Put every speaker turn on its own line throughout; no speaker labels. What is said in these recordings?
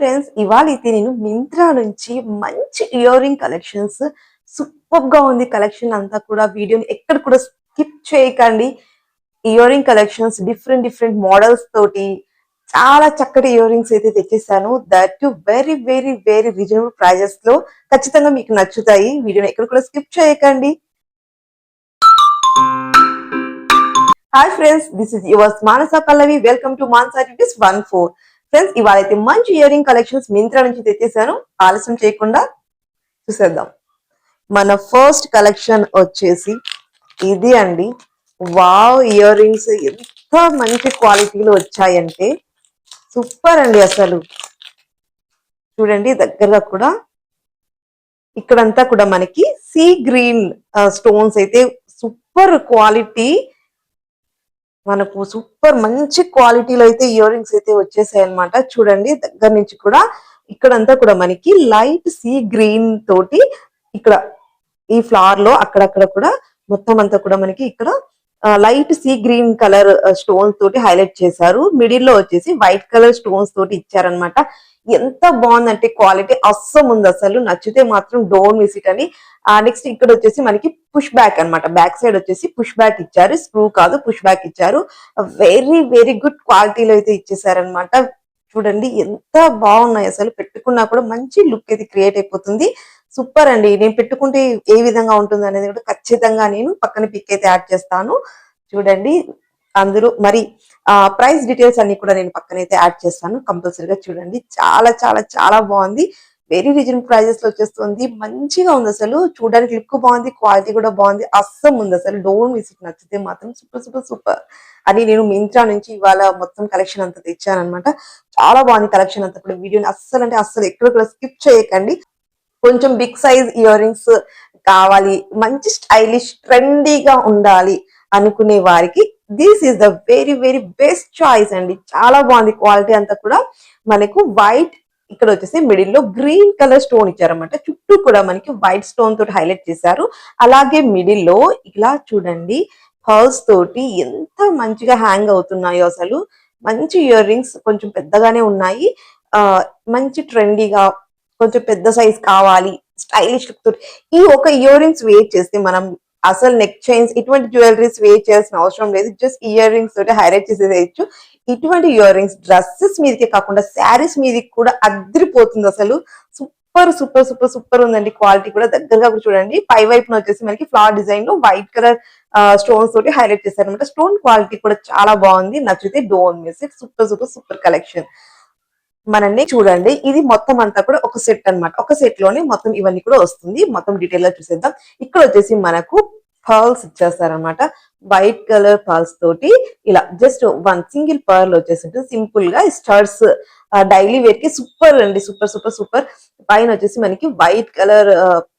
Friends, ఇవాళైతే నేను మింత్రా నుంచి మంచి ఇయర్ రింగ్ కలెక్షన్స్ సూపర్ గా ఉంది. కలెక్షన్ అంతా కూడా వీడియోని ఎక్కడ కూడా స్కిప్ చేయకండి. Ear ring collections different different models తోటి చాలా చక్కటి ఇయర్ రింగ్స్ అయితే తెచ్చేసాను. That too very very very reasonable prices లో ఖచ్చితంగా మీకు నచ్చుతాయి. వీడియోని ఎక్కడ కూడా స్కిప్ చేయకండి. Hi friends, this is yours Manasa Pallavi. Welcome to Manasa reviews 14. Friends, ఇవాళైతే మంచి ఇయర్ రింగ్ కలెక్షన్స్ మింత్రా నుంచి తెచ్చేసాను. ఆలస్యం చేయకుండా చూసేద్దాం. మన ఫస్ట్ కలెక్షన్ వచ్చేసి ఇది అండి. వావ్, ఇయర్ రింగ్స్ ఎంత మంచి క్వాలిటీలో వచ్చాయంటే సూపర్ అండి. అసలు చూడండి, దగ్గరగా కూడా ఇక్కడంతా కూడా మనకి సీ గ్రీన్ స్టోన్స్ అయితే సూపర్ క్వాలిటీ, మనకు సూపర్ మంచి క్వాలిటీలో అయితే ఇయర్ రింగ్స్ అయితే వచ్చేసాయి అనమాట. చూడండి, దగ్గర నుంచి కూడా ఇక్కడంతా కూడా మనకి లైట్ సీ గ్రీన్ తోటి ఇక్కడ ఈ ఫ్లవర్ లో అక్కడక్కడ కూడా మొత్తం అంతా కూడా మనకి ఇక్కడ light sea green colour stones తోటి హైలైట్ చేశారు. మిడిల్ లో వచ్చేసి వైట్ కలర్ స్టోన్స్ తోటి ఇచ్చారనమాట. ఎంత బాగుందంటే క్వాలిటీ అస్సం ఉంది. అసలు నచ్చితే మాత్రం డోంట్ మిస్ ఇట్ అని. నెక్స్ట్ ఇక్కడ వచ్చేసి మనకి పుష్ బ్యాక్ అన్నమాట. బ్యాక్ సైడ్ వచ్చేసి పుష్ బ్యాక్ ఇచ్చారు, స్క్రూ కాదు పుష్ బ్యాక్ ఇచ్చారు. వెరీ వెరీ గుడ్ క్వాలిటీలో అయితే ఇచ్చేసారనమాట. చూడండి ఎంత బాగున్నాయి, అసలు పెట్టుకున్నా కూడా మంచి లుక్ అయితే క్రియేట్ అయిపోతుంది. సూపర్ అండి. నేను పెట్టుకుంటే ఏ విధంగా ఉంటుంది అనేది కూడా ఖచ్చితంగా నేను పక్కన పిక్ అయితే యాడ్ చేస్తాను. చూడండి, అందరూ మరి ప్రైస్ డీటెయిల్స్ అన్ని కూడా నేను పక్కనైతే యాడ్ చేస్తాను కంపల్సరీగా. చూడండి, చాలా చాలా చాలా బాగుంది. వెరీ రీజనబుల్ ప్రైజెస్ లో వచ్చేస్తుంది. మంచిగా ఉంది, అసలు చూడడానికి లుక్ బాగుంది, క్వాలిటీ కూడా బాగుంది, అస్సం ఉంది. అసలు డోంట్ మిస్ ఇట్. నచ్చితే మాత్రం సూపర్ సూపర్ సూపర్ అని నేను మింత్రా నుంచి ఇవాళ మొత్తం కలెక్షన్ అంతా తెచ్చానమాట. చాలా బాగుంది కలెక్షన్ అంతా కూడా. వీడియోని అస్సలు అంటే అస్సలు ఎక్కడ కూడా స్కిప్ చేయకండి. కొంచెం బిగ్ సైజ్ ఇయర్ రింగ్స్ కావాలి, మంచి స్టైలిష్ ట్రెండీగా ఉండాలి అనుకునే వారికి this is the very very best choice అండి. చాలా బాగుంది క్వాలిటీ అంతా కూడా. మనకు వైట్ ఇక్కడ వచ్చేసి మిడిల్ లో గ్రీన్ కలర్ స్టోన్ ఇచ్చారన్నమాట. చుట్టూ కూడా మనకి వైట్ స్టోన్ తోటి హైలైట్ చేశారు. అలాగే మిడిల్ లో ఇలా చూడండి పర్ల్స్ తోటి ఎంత మంచిగా హ్యాంగ్ అవుతున్నాయో. అసలు మంచి ఇయర్ రింగ్స్, కొంచెం పెద్దగానే ఉన్నాయి. మంచి ట్రెండీగా కొంచెం పెద్ద సైజ్ కావాలి, స్టైలిష్ లుక్ తోటి ఈ ఒక ఇయర్ రింగ్స్ వేర్ చేస్తే మనం అసలు నెక్ చైన్స్ ఇటువంటి జ్యువెలరీస్ వేర్ చేయాల్సిన అవసరం లేదు. జస్ట్ ఇయర్ రింగ్స్ తోటి హైలైట్ చేసేయచ్చు. ఇటువంటి ఇయర్ రింగ్స్ డ్రెస్సెస్ మీదకే కాకుండా శారీస్ మీదకి కూడా అదిరిపోతుంది. అసలు సూపర్ సూపర్ సూపర్ సూపర్ ఉందండి. క్వాలిటీ కూడా దగ్గరగా కూడా చూడండి. పై వైపున వచ్చేసి మనకి ఫ్లవర్ డిజైన్ లో వైట్ కలర్ స్టోన్స్ తోటి హైలైట్ చేశారు అనమాట. స్టోన్ క్వాలిటీ కూడా చాలా బాగుంది. నచ్చితే don't miss it. Super super super collection. మనల్ని చూడండి, ఇది మొత్తం అంతా కూడా ఒక సెట్ అన్నమాట. ఒక సెట్ లోనే మొత్తం ఇవన్నీ కూడా వస్తుంది. మొత్తం డీటెయిల్ గా చూసేద్దాం. ఇక్కడ వచ్చేసి మనకు పర్ల్స్ ఇచ్చేస్తారనమాట. వైట్ కలర్ పర్ల్స్ తోటి ఇలా జస్ట్ వన్ సింగిల్ పర్ల్ వచ్చేసి సింపుల్ గా స్టార్స్ డైలీ వేర్ కి సూపర్ అండి. Super super super. పైన వచ్చేసి మనకి వైట్ కలర్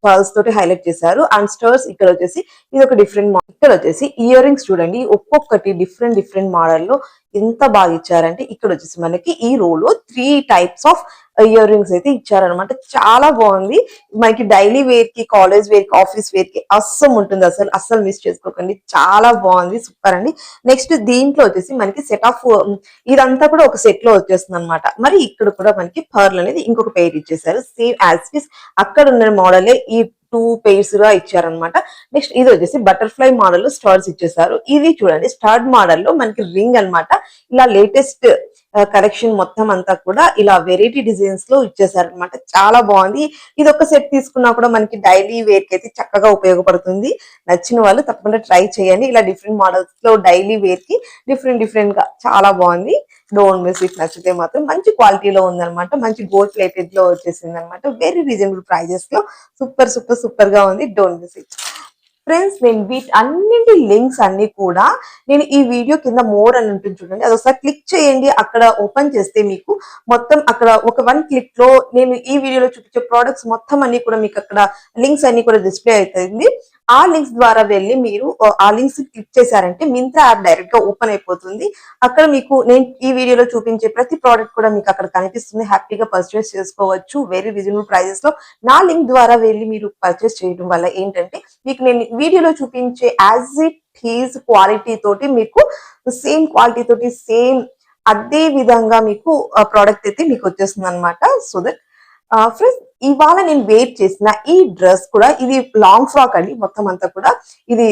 పర్ల్స్ తోటి హైలైట్ చేశారు. అండ్ స్టార్స్ ఇక్కడ వచ్చేసి ఇది ఒక డిఫరెంట్ మోడల్. ఇక్కడ వచ్చేసి ఇయర్ రింగ్స్ చూడండి, ఒక్కొక్కటి డిఫరెంట్ డిఫరెంట్ మోడల్ లో ఎంత బాగా ఇచ్చారంటే ఇక్కడ వచ్చేసి మనకి ఈ రోలో 3 టైప్స్ ఆఫ్ ఇయర్ రింగ్స్ అయితే ఇచ్చారనమాట. చాలా బాగుంది. మనకి డైలీ వేర్ కి, కాలేజ్ వేర్ కి, ఆఫీస్ వేర్ కి అస్సం ఉంటుంది. అసలు అస్సలు మిస్ చేసుకోకండి. చాలా బాగుంది, సూపర్ అండి. నెక్స్ట్ దీంట్లో వచ్చేసి మనకి సెట్ ఆఫ్ ఇదంతా కూడా ఒక సెట్ లో వచ్చేస్తుంది అనమాట. మరి ఇక్కడ కూడా మనకి పర్ల్ అనేది ఇంకొక పేర్ ఇచ్చేసారు. సేమ్ యాజ్ ఇట్ ఇస్ అక్కడ ఉన్న మోడలే ఈ 2 పేర్స్ గా ఇచ్చారనమాట. నెక్స్ట్ ఇది వచ్చేసి బటర్ఫ్లై మోడల్ లో స్టార్స్ ఇచ్చేసారు. ఇది చూడండి స్టార్ట్ మోడల్ లో మనకి రింగ్ అనమాట. ఇలా లేటెస్ట్ కలెక్షన్ మొత్తం అంతా కూడా ఇలా వెరైటీ డిజైన్స్ లో ఇచ్చేసారనమాట. చాలా బాగుంది. ఇది ఒక సెట్ తీసుకున్నా కూడా మనకి డైలీ వేర్ కి అయితే చక్కగా ఉపయోగపడుతుంది. నచ్చిన వాళ్ళు తప్పకుండా ట్రై చేయండి. ఇలా డిఫరెంట్ మోడల్స్ లో డైలీ వేర్ కి డిఫరెంట్ డిఫరెంట్ గా చాలా బాగుంది. Don't miss it. నచ్చితే మాత్రం మంచి క్వాలిటీలో ఉందన్నమాట. మంచి గోల్డ్ ప్లేటెడ్ లో వచ్చేసింది అనమాట. వెరీ రీజనబుల్ ప్రైజెస్ లో సూపర్ సూపర్ సూపర్ గా ఉంది. Don't miss it. ఫ్రెండ్స్, నేను వీటి అన్నింటి లింక్స్ అన్ని కూడా నేను ఈ వీడియో కింద మోర్ అని ఉంటుంది చూడండి, అది ఒకసారి క్లిక్ చేయండి. అక్కడ ఓపెన్ చేస్తే మీకు మొత్తం అక్కడ ఒక 1 క్లిక్ లో నేను ఈ వీడియోలో చూపించే ప్రోడక్ట్స్ మొత్తం అన్ని కూడా మీకు అక్కడ లింక్స్ అన్ని కూడా డిస్ప్లే అవుతుంది. ఆ లింక్స్ ద్వారా వెళ్ళి మీరు ఆ లింక్స్ క్లిక్ చేశారంటే మింత్రా యాప్ డైరెక్ట్ గా ఓపెన్ అయిపోతుంది. అక్కడ మీకు నేను ఈ వీడియోలో చూపించే ప్రతి ప్రోడక్ట్ కూడా మీకు అక్కడ కనిపిస్తుంది. హ్యాపీగా పర్చేస్ చేసుకోవచ్చు వెరీ రీజనబుల్ ప్రైజెస్ లో. నా లింక్ ద్వారా వెళ్ళి మీరు పర్చేస్ చేయడం వల్ల ఏంటంటే మీకు నేను వీడియోలో చూపించే యాజ్ ఇట్ ఈజ్ క్వాలిటీ తోటి మీకు సేమ్ క్వాలిటీ తోటి సేమ్ అదే విధంగా మీకు ప్రోడక్ట్ అయితే మీకు వచ్చేస్తుంది అనమాట. సో దట్ ఫ్రెండ్స్, ఇవాళ నేను వేర్ చేసిన ఈ డ్రెస్ కూడా ఇది లాంగ్ ఫ్రాక్ అండి. మొత్తం అంతా కూడా ఇది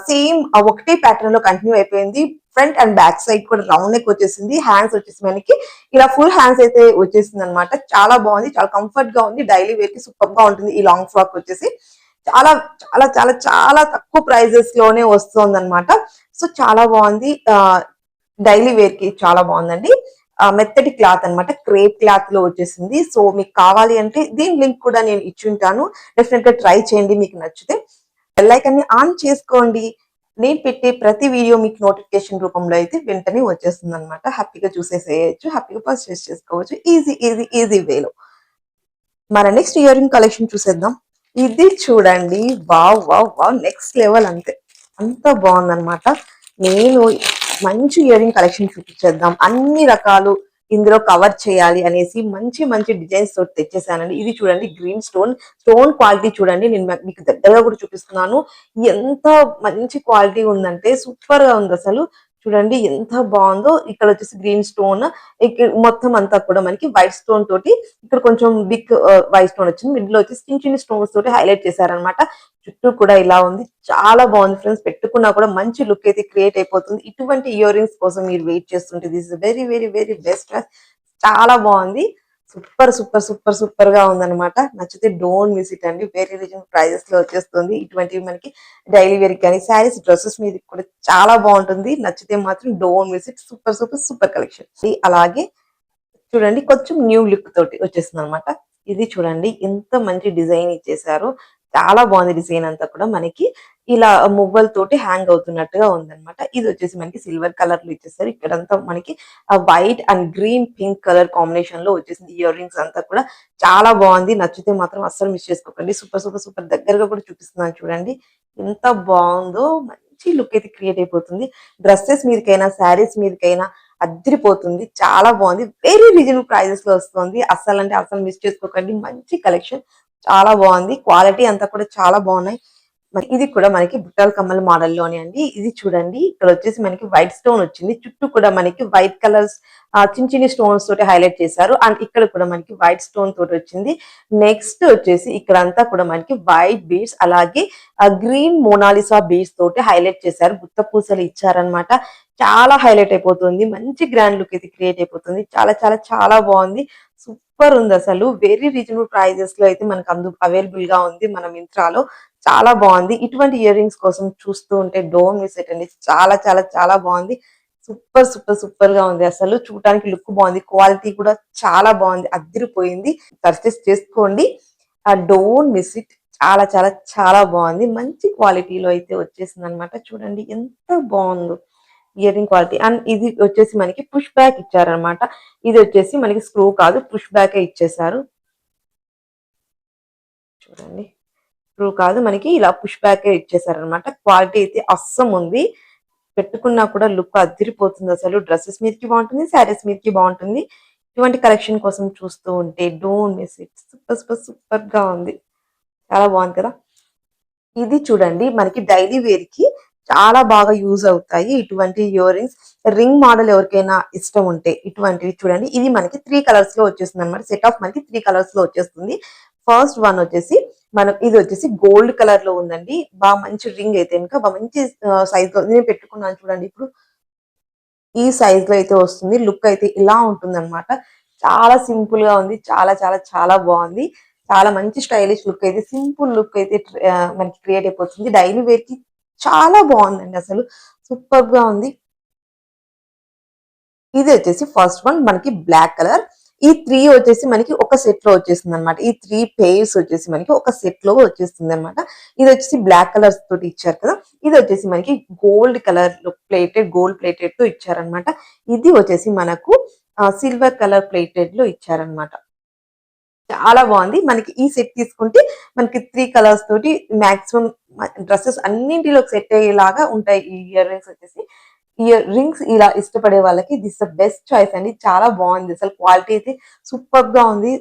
సేమ్ ఒకటే ప్యాటర్న్ లో కంటిన్యూ అయిపోయింది. ఫ్రంట్ అండ్ బ్యాక్ సైడ్ కూడా రౌండ్ నెక్ వచ్చేసింది. హ్యాండ్స్ వచ్చేసి మనకి ఇలా ఫుల్ హ్యాండ్స్ అయితే వచ్చేసింది అనమాట. చాలా బాగుంది, చాలా కంఫర్ట్ గా ఉంది. డైలీ వేర్ కి సూపర్ గా ఉంటుంది ఈ లాంగ్ ఫ్రాక్ వచ్చేసి. చాలా చాలా చాలా చాలా తక్కువ ప్రైజెస్ లోనే వస్తుంది అనమాట. సో చాలా బాగుంది. డైలీ వేర్ కి చాలా బాగుందండి. మెత్తటి క్లాత్ అన్నమాట, క్రేప్ క్లాత్ లో వచ్చేసింది. సో మీకు కావాలి అంటే దీని లింక్ కూడా నేను ఇచ్చి ఉంటాను. డెఫినెట్ గా ట్రై చేయండి, మీకు నచ్చితే బెల్ ఐకాన్ ని ఆన్ చేసుకోండి. నేను పెట్టే ప్రతి వీడియో మీకు నోటిఫికేషన్ రూపంలో అయితే వెంటనే వచ్చేస్తుంది అనమాట. హ్యాపీగా చూసేసేయచ్చు, హ్యాపీగా పర్చేస్ చేసుకోవచ్చు ఈజీ ఈజీ ఈజీ వేలో. మన నెక్స్ట్ ఇయర్ రింగ్ కలెక్షన్ చూసేద్దాం. ఇది చూడండి, wow wow wow, next level. అంతే, అంత బాగుందన్నమాట. నేను మంచి ఇయర్ రింగ్ కలెక్షన్ చూపించేద్దాం, అన్ని రకాలు ఇందులో కవర్ చేయాలి అనేసి మంచి మంచి డిజైన్స్ తోటి తెచ్చేసానండి. ఇది చూడండి, గ్రీన్ స్టోన్. స్టోన్ క్వాలిటీ చూడండి, నేను మీకు దగ్గరగా కూడా చూపిస్తున్నాను. ఎంత మంచి క్వాలిటీ ఉందంటే సూపర్ గా ఉంది అసలు. చూడండి ఎంత బాగుందో. ఇక్కడ వచ్చేసి గ్రీన్ స్టోన్, ఇక్కడ మొత్తం అంతా కూడా మనకి వైట్ స్టోన్ తోటి, ఇక్కడ కొంచెం బిగ్ వైట్ స్టోన్ వచ్చింది. మిడిల్ లో వచ్చేసి చిన్న చిన్న స్టోన్స్ తోటి హైలైట్ చేశారనమాట. చుట్టూ కూడా ఇలా ఉంది, చాలా బాగుంది ఫ్రెండ్స్. పెట్టుకున్నా కూడా మంచి లుక్ అయితే క్రియేట్ అయిపోతుంది. ఇటువంటి ఇయర్ రింగ్స్ కోసం మీరు వెయిట్ చేస్తుంటే this is very very very best. చాలా బాగుంది, సూపర్ సూపర్ సూపర్ సూపర్ గా ఉందన్నమాట. నచ్చితే డోంట్ మిస్ ఇట్ అండి. వెరీ రీజనబుల్ ప్రైజెస్ లో వచ్చేస్తుంది. ఇటువంటివి మనకి డైలీ వేర్ కానీ శారీస్, డ్రెస్సెస్ మీద కూడా చాలా బాగుంటుంది. నచ్చితే మాత్రం don't miss it. Super super super collection. అలాగే చూడండి, కొంచెం న్యూ లుక్ తోటి వచ్చేస్తుంది అనమాట. ఇది చూడండి ఎంత మంచి డిజైన్ ఇచ్చేసారు. చాలా బాగుంది డిజైన్ అంతా కూడా. మనకి ఇలా మువ్వల తోటి హ్యాంగ్ అవుతున్నట్టుగా ఉందన్నమాట. ఇది వచ్చేసి మనకి సిల్వర్ కలర్ లో ఇచ్చేసారు. ఇక్కడంతా మనకి white and green pink colour combination లో వచ్చేసింది. ఇయర్ రింగ్స్ అంతా కూడా చాలా బాగుంది. నచ్చితే మాత్రం అస్సలు మిస్ చేసుకోకండి. సూపర్ సూపర్ సూపర్ దగ్గరగా కూడా చూపిస్తున్నాను చూడండి, ఎంత బాగుందో. మంచి లుక్ అయితే క్రియేట్ అయిపోతుంది. డ్రెస్సెస్ మీదకైనా శారీస్ మీదకైనా అద్దరిపోతుంది. చాలా బాగుంది. వెరీ రీజనబుల్ ప్రైజెస్ లో వస్తుంది. అస్సలు అంటే అస్సలు మిస్ చేసుకోకండి. మంచి కలెక్షన్, చాలా బాగుంది. క్వాలిటీ అంతా కూడా చాలా బాగున్నాయి. ఇది కూడా మనకి బుట్టల కమ్మల మోడల్ లోనే అండి. ఇది చూడండి, ఇక్కడ వచ్చేసి మనకి వైట్ స్టోన్ వచ్చింది. చుట్టూ కూడా మనకి వైట్ కలర్స్ చిన్న చిన్న స్టోన్స్ తోటి హైలైట్ చేశారు. అండ్ ఇక్కడ కూడా మనకి వైట్ స్టోన్ తోటి వచ్చింది. నెక్స్ట్ వచ్చేసి ఇక్కడ అంతా కూడా మనకి వైట్ బీడ్స్, అలాగే గ్రీన్ మోనాలిసా బీడ్స్ తోటి హైలైట్ చేశారు. గుత్త పూసలు ఇచ్చారనమాట. చాలా హైలైట్ అయిపోతుంది. మంచి గ్రాండ్ లుక్ అయితే క్రియేట్ అయిపోతుంది. చాలా చాలా చాలా బాగుంది. సూపర్ ఉంది అసలు. వెరీ రీజనబుల్ ప్రైజెస్ లో అయితే మనకు అవైలబుల్ గా ఉంది మన మింత్రాలో. చాలా బాగుంది. ఇటువంటి ఇయర్ రింగ్స్ కోసం చూస్తూ ఉంటే డోంట్ మిస్ ఇట్ అండి. చాలా చాలా చాలా బాగుంది. సూపర్ సూపర్ సూపర్ గా ఉంది అసలు. చూడటానికి లుక్ బాగుంది, క్వాలిటీ కూడా చాలా బాగుంది, అదిరిపోయింది. పర్చేస్ చేసుకోండి, డోంట్ మిస్ ఇట్. చాలా చాలా చాలా బాగుంది. మంచి క్వాలిటీలో అయితే వచ్చేసింది అనమాట. చూడండి ఎంత బాగుందో ఇయర్ రింగ్ క్వాలిటీ. అండ్ ఇది వచ్చేసి మనకి పుష్ బ్యాక్ ఇచ్చారనమాట. ఇది వచ్చేసి మనకి స్క్రూ కాదు, పుష్ బ్యాక్ ఇచ్చేసారు. చూడండి, స్క్రూ కాదు, మనకి ఇలా పుష్ బ్యాక్ ఇచ్చేసారనమాట. క్వాలిటీ అయితే అస్సం ఉంది. పెట్టుకున్నా కూడా లుక్ అదిరిపోతుంది అసలు. డ్రెస్సెస్ మీదకి బాగుంటుంది, శారీస్ మీదకి బాగుంటుంది. ఇటువంటి కలెక్షన్ కోసం చూస్తూ ఉంటే don't miss it. Super super super గా ఉంది. చాలా బాగుంది కదా. ఇది చూడండి, మనకి డైలీ వేర్ కి చాలా బాగా యూజ్ అవుతాయి ఇటువంటి ఇయర్ రింగ్స్. రింగ్ మోడల్ ఎవరికైనా ఇష్టం ఉంటే ఇటువంటివి చూడండి. ఇది మనకి 3 కలర్స్ లో వచ్చేస్తుంది అనమాట. సెట్ ఆఫ్ మనకి 3 కలర్స్ లో వచ్చేస్తుంది. ఫస్ట్ వన్ వచ్చేసి ఇది వచ్చేసి గోల్డ్ కలర్ లో ఉందండి. బాగా మంచి రింగ్ అయితే ఇంకా బాగా మంచి సైజ్ లో నేను పెట్టుకున్నాను చూడండి. ఇప్పుడు ఈ సైజ్ లో అయితే వస్తుంది. లుక్ అయితే ఇలా ఉంటుంది అనమాట. చాలా సింపుల్ గా ఉంది. చాలా చాలా చాలా బాగుంది. చాలా మంచి స్టైలిష్ లుక్ అయితే, సింపుల్ లుక్ అయితే మనకి క్రియేట్ అయిపోతుంది. డైలీ వేర్ కి చాలా బాగుందండి అసలు. సూపర్ గా ఉంది. ఇది వచ్చేసి ఫస్ట్ వన్ మనకి బ్లాక్ కలర్. ఈ 3 వచ్చేసి మనకి ఒక సెట్ లో వచ్చేస్తుంది అనమాట. ఈ 3 పేర్స్ వచ్చేసి మనకి ఒక సెట్ లో వచ్చేస్తుంది అనమాట. ఇది వచ్చేసి బ్లాక్ కలర్స్ తోటి ఇచ్చారు కదా. ఇది వచ్చేసి మనకి గోల్డ్ కలర్ లో ప్లేటెడ్, గోల్డ్ ప్లేటెడ్ తో ఇచ్చారనమాట. ఇది వచ్చేసి మనకు సిల్వర్ కలర్ ప్లేటెడ్ లో ఇచ్చారనమాట. చాలా బాగుంది. మనకి ఈ సెట్ తీసుకుంటే మనకి 3 కలర్స్ తోటి మాక్సిమం డ్రెస్సెస్ అన్నింటిలో సెట్ అయ్యేలాగా ఉంటాయి ఈ ఇయర్ రింగ్స్ వచ్చేసి. ఇయర్ రింగ్స్ ఇలా ఇష్టపడే వాళ్ళకి దిస్ ద బెస్ట్ చాయిస్ అండి. చాలా బాగుంది అసలు. క్వాలిటీ అయితే సూపర్ గా ఉంది.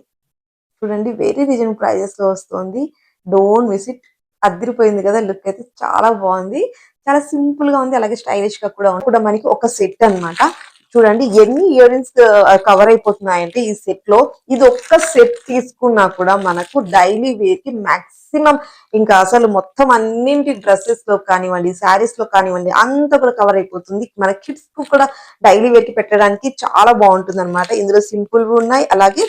చూడండి, వెరీ రీజనబుల్ ప్రైజెస్ లో వస్తుంది. Don't miss it. అదిరిపోయింది కదా. లుక్ అయితే చాలా బాగుంది. చాలా సింపుల్ గా ఉంది, అలాగే స్టైలిష్ గా కూడా ఉంది. కూడా మనకి ఒక సెట్ అన్నమాట. చూడండి ఎన్ని ఇయర్ రింగ్స్ కవర్ అయిపోతున్నాయంటే ఈ సెట్ లో. ఇది ఒక్క సెట్ తీసుకున్నా కూడా మనకు డైలీ వేర్ కి మాక్సిమం ఇంకా అసలు మొత్తం అన్నింటి డ్రెస్సెస్ లో కానివ్వండి, శారీస్ లో కానివ్వండి, అంతా కూడా కవర్ అయిపోతుంది. మన కిడ్స్ కు కూడా డైలీ వేర్ కి పెట్టడానికి చాలా బాగుంటుంది అనమాట. ఇందులో సింపుల్ ఉన్నాయి, అలాగే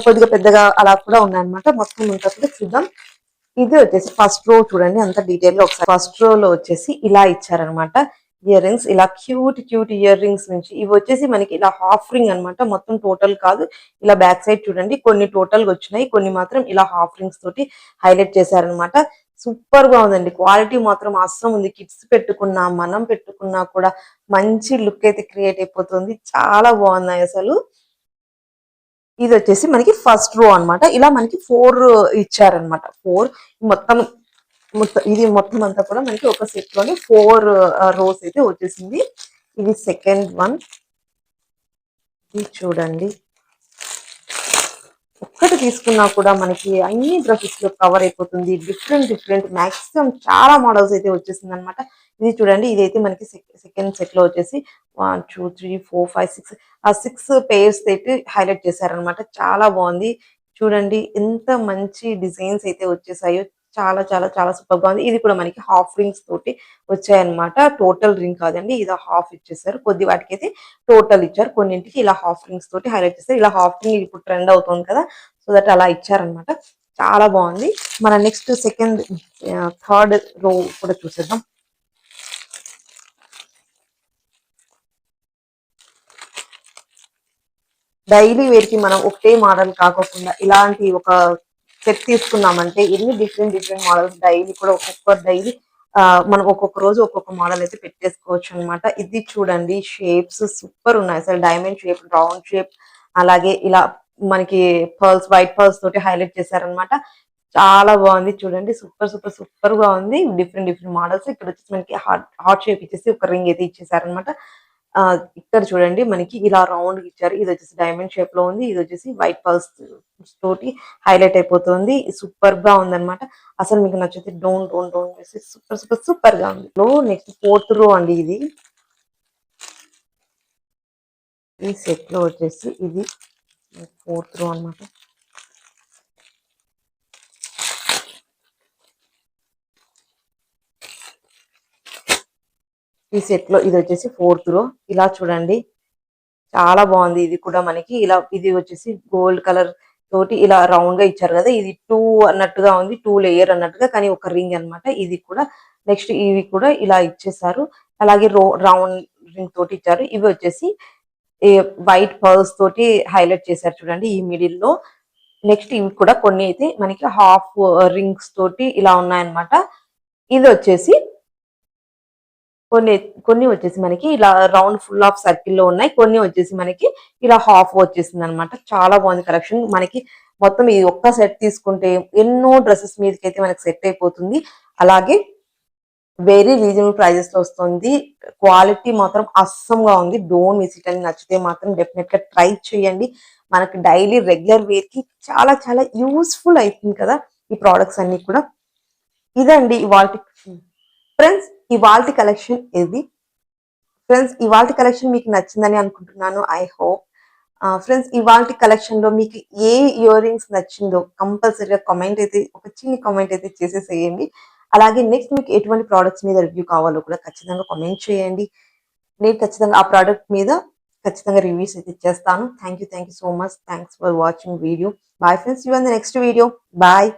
కొద్దిగా పెద్దగా అలా కూడా ఉన్నాయి అనమాట. మొత్తం అంతా కూడా చూద్దాం. ఇది వచ్చేసి ఫస్ట్ రో చూడండి, అంత డీటెయిల్ గా ఒకసారి. ఫస్ట్ రో లో వచ్చేసి ఇలా ఇచ్చారనమాట ఇయర్ రింగ్స్. ఇలా క్యూట్ క్యూట్ ఇయర్ రింగ్స్ నుంచి ఇవి వచ్చేసి మనకి ఇలా హాఫ్ రింగ్ అనమాట, మొత్తం టోటల్ కాదు. ఇలా బ్యాక్ సైడ్ చూడండి, కొన్ని టోటల్ గా వచ్చినాయి, కొన్ని మాత్రం ఇలా హాఫ్ రింగ్స్ తోటి హైలైట్ చేశారనమాట. సూపర్ గా ఉందండి, క్వాలిటీ మాత్రం అస్సం ఉంది. కిడ్స్ పెట్టుకున్నా, మనం పెట్టుకున్నా కూడా మంచి లుక్ అయితే క్రియేట్ అయిపోతుంది. చాలా బాగున్నాయి అసలు. ఇది వచ్చేసి మనకి ఫస్ట్ రో అన్నమాట. ఇలా మనకి 4 ఇచ్చారనమాట. 4 మొత్తం ఇది మొత్తం అంతా కూడా మనకి ఒక సెట్ లోని 4 రోస్ అయితే వచ్చేసింది. ఇది సెకండ్ వన్. ఇది చూడండి, ఒక్కటి తీసుకున్నా కూడా మనకి అన్ని డ్రెస్సెస్ లో కవర్ అయిపోతుంది. డిఫరెంట్ డిఫరెంట్ మాక్సిమం చాలా మోడల్స్ అయితే వచ్చేసింది అనమాట. ఇది చూడండి, ఇదైతే మనకి సెకండ్ సెట్ లో వచ్చేసి 1 2 3 4 5 6 ఆ 6 పేర్స్ అయితే హైలైట్ చేశారనమాట. చాలా బాగుంది. చూడండి ఎంత మంచి డిజైన్స్ అయితే వచ్చేసాయో. చాలా చాలా చాలా సూపర్ గా ఉంది. ఇది కూడా మనకి హాఫ్ రింగ్స్ తోటి వచ్చాయన్నమాట. టోటల్ రింగ్ కాదండి, ఇది హాఫ్ ఇచ్చేసారు. కొద్ది వాటికి అయితే టోటల్ ఇచ్చారు, కొన్నింటికి ఇలా హాఫ్ రింగ్స్ తోటి హైలైట్ చేస్తారు. ఇలా హాఫ్ రింగ్ ఇప్పుడు ట్రెండ్ అవుతుంది కదా, సో దట్ అలా ఇచ్చారనమాట. చాలా బాగుంది. మన నెక్స్ట్ సెకండ్ థర్డ్ రో కూడా చూసేద్దాం. డైలీ వేర్ కి మనం ఒకటే మోడల్ కాకోకుండా ఇలాంటి ఒక సెట్ తీసుకున్నామంటే ఎన్ని డిఫరెంట్ డిఫరెంట్ మోడల్స్ డైలీ కూడా ఒక్కొక్క డైలీ మనం ఒక్కొక్క రోజు ఒక్కొక్క మోడల్ అయితే పెట్టేసుకోవచ్చు అనమాట. ఇది చూడండి, షేప్స్ సూపర్ ఉన్నాయి అసలు. డైమండ్ షేప్, రౌండ్ షేప్, అలాగే ఇలా మనకి పర్ల్స్, వైట్ పర్ల్స్ తోటి హైలైట్ చేశారనమాట. చాలా బాగుంది చూడండి, సూపర్ సూపర్ సూపర్ గా ఉంది. Different different models. ఇక్కడ వచ్చేసి మనకి హార్ట్ షేప్ ఇచ్చేసి ఒక రింగ్ అయితే ఇచ్చేసారనమాట. ఇక్కడ చూడండి మనకి ఇలా రౌండ్ ఇచ్చారు. ఇది వచ్చేసి డైమండ్ షేప్ లో ఉంది. ఇది వచ్చేసి వైట్ పర్ల్స్ తోటి హైలైట్ అయిపోతుంది. సూపర్ గా ఉందన్నమాట. అసలు మీకు నచ్చితే don't don't don't super super super గా ఉంది. నెక్స్ట్ ఫోర్త్ రో అండి. ఇది ఈ సెట్ లో వచ్చేసి ఇది ఫోర్త్ రో అన్నమాట. ఈ సెట్ లో ఇది వచ్చేసి ఫోర్త్ రో. ఇలా చూడండి, చాలా బాగుంది. ఇది కూడా మనకి ఇలా, ఇది వచ్చేసి గోల్డ్ కలర్ తోటి ఇలా రౌండ్ గా ఇచ్చారు కదా. ఇది 2 అన్నట్టుగా ఉంది, 2 లేయర్ అన్నట్టుగా, కానీ ఒక రింగ్ అన్నమాట. ఇది కూడా నెక్స్ట్ ఇవి కూడా ఇలా ఇచ్చేసారు. అలాగే రౌండ్ రింగ్ తోటి ఇచ్చారు. ఇవి వచ్చేసి వైట్ పర్ల్స్ తోటి హైలైట్ చేశారు చూడండి ఈ మిడిల్ లో. నెక్స్ట్ ఇవి కూడా కొన్ని అయితే మనకి హాఫ్ రింగ్స్ తోటి ఇలా ఉన్నాయన్నమాట. ఇది వచ్చేసి కొన్ని కొన్ని వచ్చేసి మనకి ఇలా రౌండ్ ఫుల్ ఆఫ్ సర్కిల్ లో ఉన్నాయి, కొన్ని వచ్చేసి మనకి ఇలా హాఫ్ వచ్చేసింది అనమాట. చాలా బాగుంది కలెక్షన్. మనకి మొత్తం ఈ ఒక్క సెట్ తీసుకుంటే ఎన్నో డ్రెస్సెస్ మీదకి అయితే మనకి సెట్ అయిపోతుంది. అలాగే వెరీ రీజనబుల్ ప్రైజెస్ లో వస్తుంది. క్వాలిటీ మాత్రం అస్సంగా ఉంది. Don't miss it. అని నచ్చితే మాత్రం డెఫినెట్ గా ట్రై చేయండి. మనకి డైలీ రెగ్యులర్ వేర్ కి చాలా చాలా యూస్ఫుల్ అవుతుంది కదా ఈ ప్రోడక్ట్స్ అన్ని కూడా. ఇదండి ఇవాళ ఫ్రెండ్స్, ఇవాల్టి కలెక్షన్ ఇది. ఫ్రెండ్స్, ఇవాల్టి కలెక్షన్ మీకు నచ్చిందని అనుకుంటున్నాను. I hope. ఫ్రెండ్స్, ఇవాల్టి కలెక్షన్ లో మీకు ఏ ఇయర్ రింగ్స్ నచ్చిందో కంపల్సరీగా కామెంట్ అయితే, ఒక చిన్న కామెంట్ అయితే చేసేసేయండి. అలాగే నెక్స్ట్ మీకు ఎటువంటి ప్రోడక్ట్స్ మీద రివ్యూ కావాలో కూడా ఖచ్చితంగా కామెంట్ చేయండి. నేను ఖచ్చితంగా ఆ ప్రోడక్ట్ మీద ఖచ్చితంగా రివ్యూస్ అయితే ఇచ్చేస్తాను. Thank you so much. Thanks for watching video. Bye friends, you on the next video. Bye.